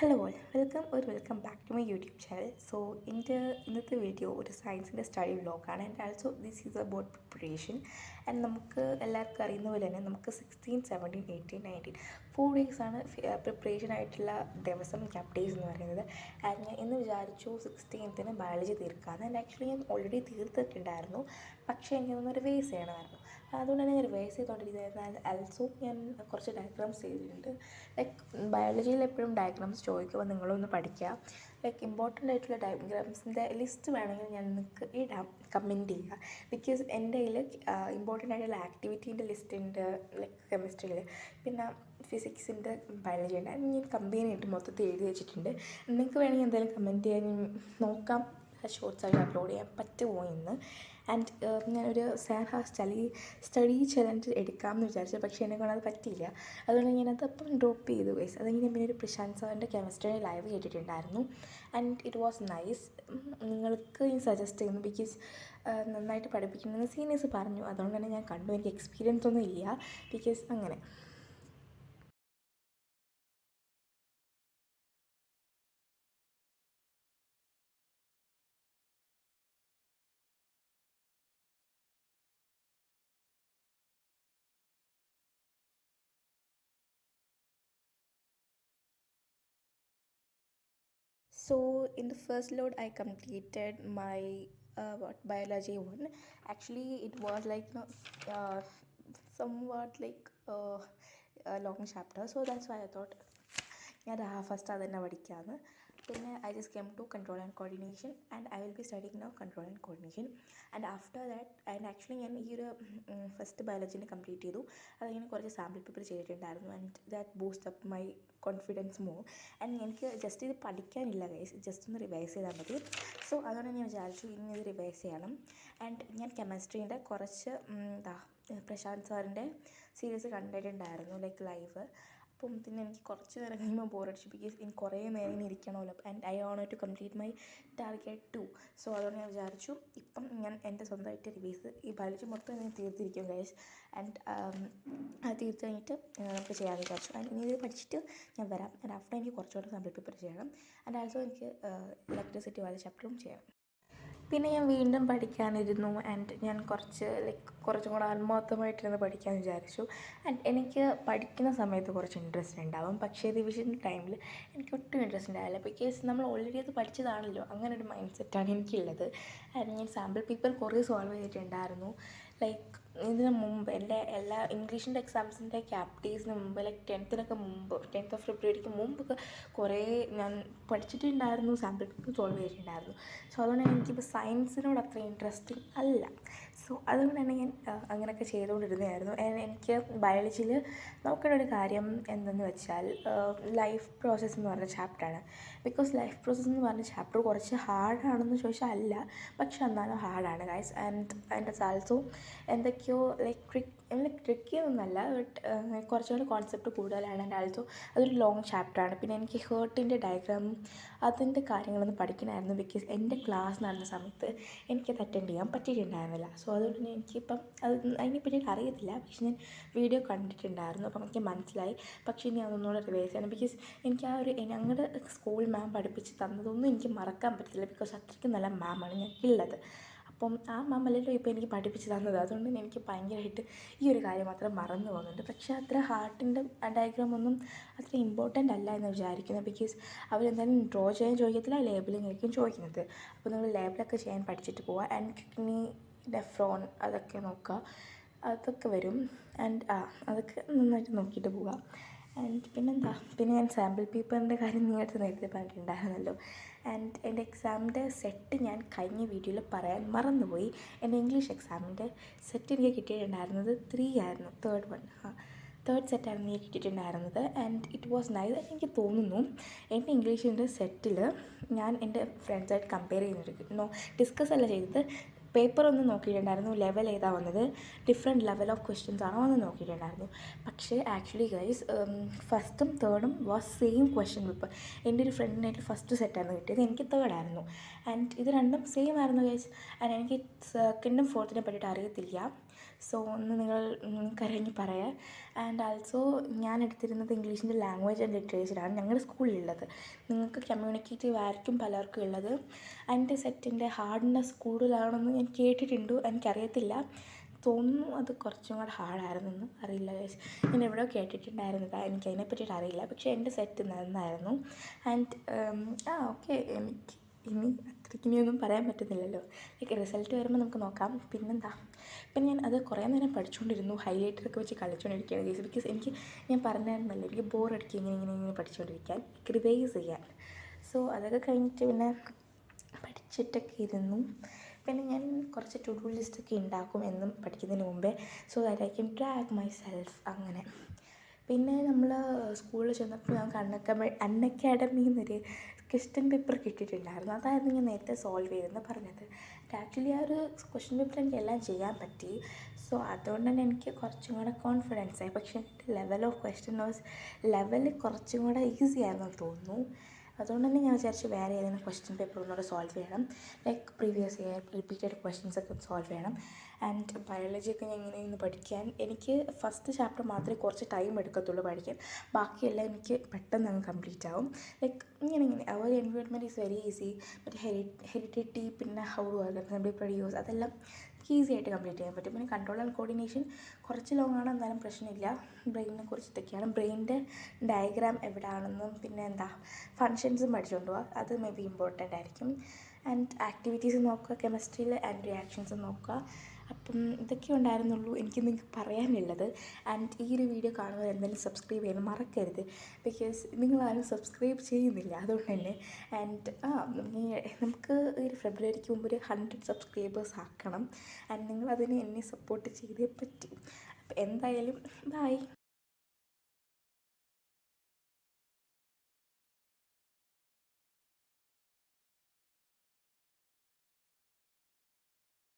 Hello all welcome back to my YouTube channel. So ഇന്നത്തെ video ഒരു സയൻസിൻ്റെ study വ്ലോഗാണ്. And also this is about preparation. And നമുക്ക് എല്ലാവർക്കും അറിയുന്ന പോലെ തന്നെ നമുക്ക് 16, 17, 18, 19 4 ഡേയ്സാണ് പ്രിപ്പറേഷൻ ആയിട്ടുള്ള ദിവസം, ക്യാപ് ഡേയ്സ് എന്ന് പറയുന്നത്. ആൻഡ് ഞാൻ ഇന്ന് വിചാരിച്ചു 16th ബയോളജി തീർക്കാമെന്ന്. ആൻഡ് ആക്ച്വലി ഞാൻ ഓൾറെഡി തീർത്തിട്ടുണ്ടായിരുന്നു, പക്ഷേ എനിക്കൊന്ന് റിവൈസ് ചെയ്യണമായിരുന്നു. അതുകൊണ്ട് തന്നെ ഞാൻ റിവൈസ് ചെയ്തുകൊണ്ടിരിക്കുന്നത്. ആൽസോ ഞാൻ കുറച്ച് ഡയഗ്രാംസ് ചെയ്തിട്ടുണ്ട്. ലൈക്ക് ബയോളജിയിൽ എപ്പോഴും ഡയഗ്രാംസ് ചോദിക്കുമ്പോൾ നിങ്ങളൊന്ന് പഠിക്കുക. ലൈക്ക് ഇമ്പോർട്ടൻ്റ് ആയിട്ടുള്ള ഡയഗ്രാംസിൻ്റെ ലിസ്റ്റ് വേണമെങ്കിൽ ഞാൻ നിങ്ങൾക്ക് ഇടാം, കമൻറ്റ് ചെയ്യുക. ബിക്കോസ് എൻ്റെ കയ്യിൽ ഇമ്പോർട്ടൻ്റ് ആയിട്ടുള്ള ആക്ടിവിറ്റീൻ്റെ ലിസ്റ്റ് ഉണ്ട്, ലൈക്ക് കെമിസ്ട്രിയിൽ, പിന്നെ ഫിസിക്സിൻ്റെ, ബയോളജി ഉണ്ട്. അത് ഞാൻ കമ്പൈൻ ചെയ്തിട്ട് മൊത്തത്തിൽ എഴുതി വെച്ചിട്ടുണ്ട്. നിങ്ങൾക്ക് വേണമെങ്കിൽ എന്തായാലും കമൻറ്റ് ചെയ്യാൻ നോക്കാം. ഷോർട്സ് ആയിട്ട് അപ്ലോഡ് ചെയ്യാൻ പറ്റുമോ എന്ന്. ആൻഡ് ഞാനൊരു സാൻഹാ സ്റ്റഡി ചലഞ്ച് എടുക്കാമെന്ന് വിചാരിച്ചു, പക്ഷേ എന്നെക്കൊണ്ട് അത് പറ്റിയില്ല. അതുകൊണ്ട് ഞാനത് അപ്പം ഡ്രോപ്പ് ചെയ്തു ഗൈസ്. അതെങ്കിൽ പിന്നെ ഒരു പ്രശാന്ത് സാറിൻ്റെ കെമിസ്ട്രി ലൈവ് കേട്ടിട്ടുണ്ടായിരുന്നു. And it was nice. നിങ്ങൾക്ക് ഞാൻ സജസ്റ്റ് ചെയ്യുന്നു, ബിക്കോസ് നന്നായിട്ട് പഠിപ്പിക്കണമെന്ന് സീനിയേഴ്സ് പറഞ്ഞു. അതുകൊണ്ട് തന്നെ ഞാൻ കണ്ടു. എനിക്ക് എക്സ്പീരിയൻസ് ഒന്നും ഇല്ല, ബിക്കോസ് അങ്ങനെ. So in the first load, I completed my biology one. Actually, it was like somewhat like a long chapter. So that's why I thought ഞാൻ ഫസ്റ്റ് അത് തന്നെ പഠിക്കാമെന്ന്. പിന്നെ I just came to control and coordination, and I will be studying now control and coordination. And after that, and actually ഞാൻ ഈ ഒരു first ബയോളജീനെ complete ചെയ്തു. അതിങ്ങനെ കുറച്ച് സാമ്പിൾ പേപ്പർ ചെയ്തിട്ടുണ്ടായിരുന്നു. And that boost up my confidence more. And എനിക്ക് just ഇത് പഠിക്കാനില്ല ഗൈസ്, ജസ്റ്റ് ഒന്ന് റിവൈസ് ചെയ്താൽ മതി. സോ അതുകൊണ്ട് ഞാൻ വിചാരിച്ചു ഇനി ഇത് റിവൈസ് ചെയ്യണം. ആൻഡ് ഞാൻ കെമിസ്ട്രീൻ്റെ കുറച്ച് പ്രശാന്ത് സാറിൻ്റെ സീരീസ് കണ്ടിട്ടുണ്ടായിരുന്നു, ലൈക്ക് ലൈവ്. അപ്പം പിന്നെ എനിക്ക് കുറച്ച് നേരം കഴിയുമ്പോൾ ബോറടിച്ചു, ബിക്കോസ് എനിക്ക് കുറേ നേരം ഇനി ഇരിക്കണമല്ലോ. And I want to complete my target 2. So അതുകൊണ്ട് ഞാൻ വിചാരിച്ചു ഇപ്പം ഞാൻ എൻ്റെ സ്വന്തമായിട്ട് റിവൈസ് ഈ ബയോളജി മൊത്തം ഞാൻ തീർത്തിരിക്കും ഗൈസ്. ആൻഡ് അത് തീർത്ത് കഴിഞ്ഞിട്ട് നമുക്ക് ചെയ്യാമെന്ന് വിചാരിച്ചു. ആൻഡ് ഇനി ഇത് പഠിച്ചിട്ട് ഞാൻ വരാം. ആൻഡ് ആഫ്റ്റർ എനിക്ക് കുറച്ചുകൂടെ സാമ്പിൾ പേപ്പർ ചെയ്യണം. ആൻഡ് ആൾസോ എനിക്ക് ഇലക്ട്രിസിറ്റി വല്ല ചാപ്റ്ററും ചെയ്യണം. പിന്നെ ഞാൻ വീണ്ടും പഠിക്കാനിരുന്നു. ആൻഡ് ഞാൻ കുറച്ചും കൂടെ ആത്മാർത്ഥമായിട്ടിരുന്ന് പഠിക്കാമെന്ന് വിചാരിച്ചു. ആൻഡ് എനിക്ക് പഠിക്കുന്ന സമയത്ത് കുറച്ച് ഇൻട്രസ്റ്റ് ഉണ്ടാവും, പക്ഷേ റിവിഷൻ്റെ ടൈമിൽ എനിക്ക് ഒട്ടും ഇൻട്രസ്റ്റ് ഉണ്ടാവില്ല. ബിക്കോസ് നമ്മൾ ഓൾറെഡി അത് പഠിച്ചതാണല്ലോ, അങ്ങനെ ഒരു മൈൻഡ് സെറ്റാണ് എനിക്കുള്ളത്. ആൻഡ് ഞാൻ സാമ്പിൾ പേപ്പർ കുറേ സോൾവ് ചെയ്തിട്ടുണ്ടായിരുന്നു. ലൈക്ക് ഇതിന് മുമ്പ് എൻ്റെ എല്ലാ ഇംഗ്ലീഷിൻ്റെ എക്സാംസിൻ്റെ ക്യാപ് ഡേയ്സിന് മുമ്പ്, ലൈക്ക് 10th ഓഫ് ഫെബ്രുവരിക്ക് മുമ്പൊക്കെ കുറേ ഞാൻ പഠിച്ചിട്ടുണ്ടായിരുന്നു, സാമ്പിൾ പേപ്പർ സോൾവ് ചെയ്തിട്ടുണ്ടായിരുന്നു. സോ അതുകൊണ്ട് തന്നെ എനിക്കിപ്പോൾ സയൻസിനോട് അത്ര ഇൻട്രസ്റ്റിംഗ് അല്ല. സോ അതുകൊണ്ട് തന്നെ ഞാൻ അങ്ങനെയൊക്കെ ചെയ്തുകൊണ്ടിരുന്നതായിരുന്നു. എനിക്ക് ബയോളജിയിൽ നോക്കേണ്ട ഒരു കാര്യം എന്തെന്ന് വെച്ചാൽ ലൈഫ് പ്രോസസ്സ് എന്ന് പറഞ്ഞ ചാപ്റ്ററാണ്. ബിക്കോസ് ലൈഫ് പ്രോസസ്സ് എന്ന് പറഞ്ഞ ചാപ്റ്റർ കുറച്ച് ഹാർഡാണെന്ന് ചോദിച്ചാൽ അല്ല, പക്ഷെ എന്നാലും ഹാർഡാണ് ഗൈസ്. ആൻഡ് ആൾസോ എന്തൊക്കെയോ ട്രിക്കി ഒന്നുമല്ല, ബട്ട് കുറച്ചുകൂടി കോൺസെപ്റ്റ് കൂടുതലാണ്. ആൻഡ് ആൾസോ അതൊരു ലോങ് ചാപ്റ്ററാണ്. പിന്നെ എനിക്ക് ഹേർട്ടിൻ്റെ ഡയഗ്രാം അതിൻ്റെ കാര്യങ്ങളൊന്നും പഠിക്കണമായിരുന്നു, ബിക്കോസ് എൻ്റെ ക്ലാസ് നടന്ന സമയത്ത് എനിക്കത് അറ്റൻഡ് ചെയ്യാൻ പറ്റിയിട്ടുണ്ടായിരുന്നില്ല. സോ അതുകൊണ്ട് തന്നെ എനിക്കിപ്പം അതിനെ പറ്റിയിട്ട് അറിയത്തില്ല, പക്ഷെ ഞാൻ വീഡിയോ കണ്ടിട്ടുണ്ടായിരുന്നു, അപ്പം എനിക്ക് മനസ്സിലായി. പക്ഷേ ഇനി അതൊന്നുകൂടെ റിവൈസ് ചെയ്യണം, ബിക്കോസ് എനിക്ക് ആ ഒരു ഞങ്ങളുടെ സ്കൂൾ മാം പഠിപ്പിച്ച് തന്നതൊന്നും എനിക്ക് മറക്കാൻ പറ്റത്തില്ല, ബിക്കോസ് അത്രയ്ക്ക് നല്ല മാമാണ് ഞങ്ങൾക്കുള്ളത്. അപ്പം ആ മാമല്ലല്ലോ ഇപ്പോൾ എനിക്ക് പഠിപ്പിച്ച് തന്നത്. അതുകൊണ്ട് തന്നെ എനിക്ക് ഭയങ്കരമായിട്ട് ഈ ഒരു കാര്യം മാത്രം മറന്നു പോകുന്നുണ്ട്. പക്ഷേ അത്ര ഹാർട്ടിൻ്റെ ഡയഗ്രാമൊന്നും അത്ര ഇമ്പോർട്ടൻ്റ് അല്ല എന്ന് വിചാരിക്കുന്നു, ബിക്കോസ് അവരെന്തായാലും ഡ്രോ ചെയ്യാൻ ചോദിക്കത്തില്ല, ലേബലിംഗ് ആയിരിക്കും ചോദിക്കുന്നത്. അപ്പോൾ നമ്മൾ ലേബലൊക്കെ ചെയ്യാൻ പഠിച്ചിട്ട് പോവുക. ആൻഡ് കിഡ്നി, നെഫ്രോൺ അതൊക്കെ നോക്കുക, അതൊക്കെ വരും. ആൻഡ് അതൊക്കെ നന്നായിട്ട് നോക്കിയിട്ട് പോവുക. ആൻഡ് പിന്നെ ഞാൻ സാമ്പിൾ പേപ്പറിൻ്റെ കാര്യം നിങ്ങളുടെ നേരത്തെ പറഞ്ഞിട്ടുണ്ടായിരുന്നല്ലോ. ആൻഡ് എൻ്റെ എക്സാമിൻ്റെ സെറ്റ് ഞാൻ കഴിഞ്ഞ വീഡിയോയിൽ പറയാൻ മറന്നുപോയി. എൻ്റെ ഇംഗ്ലീഷ് എക്സാമിൻ്റെ സെറ്റ് എനിക്ക് കിട്ടിയിട്ടുണ്ടായിരുന്നത് 3 ആയിരുന്നു, തേർഡ് സെറ്റായിരുന്നു എനിക്ക് കിട്ടിയിട്ടുണ്ടായിരുന്നത്. And it was nice. എനിക്ക് തോന്നുന്നു എൻ്റെ ഇംഗ്ലീഷിൻ്റെ സെറ്റിൽ ഞാൻ എൻ്റെ ഫ്രണ്ട്സായിട്ട് കമ്പയർ ചെയ്യുന്നുണ്ട്, ഡിസ്കസ് അല്ല ചെയ്തത്, പേപ്പർ ഒന്ന് നോക്കിയിട്ടുണ്ടായിരുന്നു, ലെവൽ ഏതാ വന്നത്, ഡിഫറെൻറ്റ് ലെവൽ ഓഫ് ക്വസ്റ്റ്യൻസ് ആണോ എന്ന് നോക്കിയിട്ടുണ്ടായിരുന്നു. പക്ഷേ ആക്ച്വലി ഗൈസ് ഫസ്റ്റും തേർഡും വാസ് സെയിം ക്വസ്റ്റ്യൻ പേപ്പർ. എൻ്റെ ഒരു ഫ്രണ്ടിനായിട്ട് ഫസ്റ്റ് സെറ്റായിരുന്നു കിട്ടിയത്, എനിക്ക് തേർഡായിരുന്നു. ആൻഡ് ഇത് രണ്ടും സെയിം ആയിരുന്നു ഗൈസ്. ആൻഡ് എനിക്ക് സെക്കൻഡും ഫോർത്തിനെ പറ്റിയിട്ട് അറിയത്തില്ല. സോ ഒന്ന് നിങ്ങൾ കരഞ്ഞ് പറയാം. ആൻഡ് ആൾസോ ഞാൻ എടുത്തിരുന്നത് ഇംഗ്ലീഷിൻ്റെ ലാംഗ്വേജ് ആൻഡ് ലിറ്ററേച്ചറാണ് ഞങ്ങളുടെ സ്കൂളിലുള്ളത്. നിങ്ങൾക്ക് കമ്മ്യൂണിക്കേറ്റീവ് ആയിരിക്കും പലർക്കും ഉള്ളത്. എൻ്റെ സെറ്റിൻ്റെ ഹാർഡ്നെസ് കൂടുതലാണെന്ന് ഞാൻ കേട്ടിട്ടുണ്ട്, എനിക്കറിയത്തില്ല. തോന്നുന്നു അത് കുറച്ചും കൂടെ ഹാർഡായിരുന്നെന്ന്, അറിയില്ല ഗൈസ്. ഞാൻ എവിടെയോ കേട്ടിട്ടുണ്ടായിരുന്നതാ, എനിക്കതിനെ പറ്റിയിട്ട് അറിയില്ല. പക്ഷേ എൻ്റെ സെറ്റ് നന്നായിരുന്നു. ആൻഡ് ഓക്കെ, എനിക്ക് ഇനി അത്രയ്ക്കിനിയൊന്നും പറയാൻ പറ്റുന്നില്ലല്ലോ. ലൈക്ക് റിസൾട്ട് വരുമ്പോൾ നമുക്ക് നോക്കാം. പിന്നെന്താ, പിന്നെ ഞാൻ അത് കുറേ നേരം പഠിച്ചുകൊണ്ടിരുന്നു, ഹൈലൈറ്ററൊക്കെ വെച്ച് കളിച്ചുകൊണ്ടിരിക്കുകയാണ് ഗൈസ്. ബിക്കോസ് ഞാൻ പറഞ്ഞായിരുന്നല്ലോ, എനിക്ക് ബോറടിക്കുക ഇങ്ങനെ പഠിച്ചുകൊണ്ടിരിക്കാൻ, റിവൈസ് ചെയ്യാൻ. സോ അതൊക്കെ കഴിഞ്ഞിട്ട് പിന്നെ പഠിച്ചിട്ടൊക്കെ ഇരുന്നു. പിന്നെ ഞാൻ കുറച്ച് ടു ഡു ലിസ്റ്റൊക്കെ ഉണ്ടാക്കും എന്നും പഠിക്കുന്നതിന് മുമ്പേ, so that I can track my self അങ്ങനെ. പിന്നെ നമ്മൾ സ്കൂളിൽ ചെന്നപ്പോൾ ഞങ്ങൾക്ക് അൺഅക്കാഡമിയിൽ നിന്നൊരു ക്വസ്റ്റ്യൻ പേപ്പർ കിട്ടിയിട്ടുണ്ടായിരുന്നു. അതായിരുന്നു ഞാൻ നേരത്തെ സോൾവ് ചെയ്തെന്ന് പറഞ്ഞത്. ആക്ച്വലി ആ ഒരു ക്വസ്റ്റ്യൻ പേപ്പർ എനിക്ക് എല്ലാം ചെയ്യാൻ പറ്റി. സോ അതുകൊണ്ട് തന്നെ എനിക്ക് കുറച്ചും കൂടെ കോൺഫിഡൻസ് ആയി. പക്ഷേ എൻ്റെ ലെവൽ കുറച്ചും കൂടെ ഈസി ആയിരുന്നു തോന്നുന്നു. അതുകൊണ്ട് തന്നെ ഞാൻ വിചാരിച്ചു വേറെ ഏതെങ്കിലും ക്വസ്റ്റ്യൻ പേപ്പർ ഒന്നുകൂടെ സോൾവ് ചെയ്യണം. ലൈക്ക് പ്രീവിയസ് ഇയർ റിപ്പീറ്റഡ് ക്വസ്റ്റ്യൻസൊക്കെ സോൾവ് ചെയ്യണം. ആൻഡ് ബയോളജിയൊക്കെ ഞാൻ ഇങ്ങനെ പഠിക്കാൻ, എനിക്ക് ഫസ്റ്റ് ചാപ്റ്റർ മാത്രമേ കുറച്ച് ടൈം എടുക്കത്തുള്ളൂ പഠിക്കാൻ, ബാക്കിയെല്ലാം എനിക്ക് പെട്ടെന്ന് അങ്ങ് കംപ്ലീറ്റ് ആവും. ലൈക്ക് ഇങ്ങനെ അവർ എൻവയോൺമെൻറ്റ് ഈസ് വെരി ഈസി. മറ്റേ ഹെറിഡിറ്റി, പിന്നെ ഹൗ ടു അസംബ്ലി പ്രൊഡ്യൂസ്, അതെല്ലാം ഈസി ആയിട്ട് കംപ്ലീറ്റ് ചെയ്യാൻ പറ്റും. പിന്നെ കൺട്രോൾ ആൻഡ് കോർഡിനേഷൻ കുറച്ച് ലോങ് ആണ്, എന്നാലും പ്രശ്നമില്ല. ബ്രെയിനിനെ കുറിച്ച് ഇതൊക്കെയാണ്. ബ്രെയിനിൻ്റെ ഡയഗ്രാം എവിടെയാണെന്നും പിന്നെ ഫങ്ഷൻസും പഠിച്ചുകൊണ്ട് പോവുക, അത് മേ ബി ഇമ്പോർട്ടൻ്റ് ആയിരിക്കും. ആൻഡ് ആക്ടിവിറ്റീസ് നോക്കുക, കെമിസ്ട്രിയിൽ ആൻഡ് റിയാക്ഷൻസ് നോക്കുക. അപ്പം ഇതൊക്കെ ഉണ്ടായിരുന്നുള്ളൂ എനിക്ക് നിങ്ങൾക്ക് പറയാനുള്ളത്. ആൻഡ് ഈ ഒരു വീഡിയോ കാണുമ്പോൾ എന്തായാലും സബ്സ്ക്രൈബ് ചെയ്യാൻ മറക്കരുത്. ബിക്കോസ് നിങ്ങളാരും സബ്സ്ക്രൈബ് ചെയ്യുന്നില്ല, അതുകൊണ്ട് തന്നെ. ആൻഡ് നമുക്ക് ഒരു ഫെബ്രുവരിക്ക് മുമ്പ് ഒരു 100 സബ്സ്ക്രൈബേഴ്സ് ആക്കണം. ആൻഡ് നിങ്ങളതിന് എന്നെ സപ്പോർട്ട് ചെയ്തേ പറ്റൂ. അപ്പോൾ എന്തായാലും ബൈ.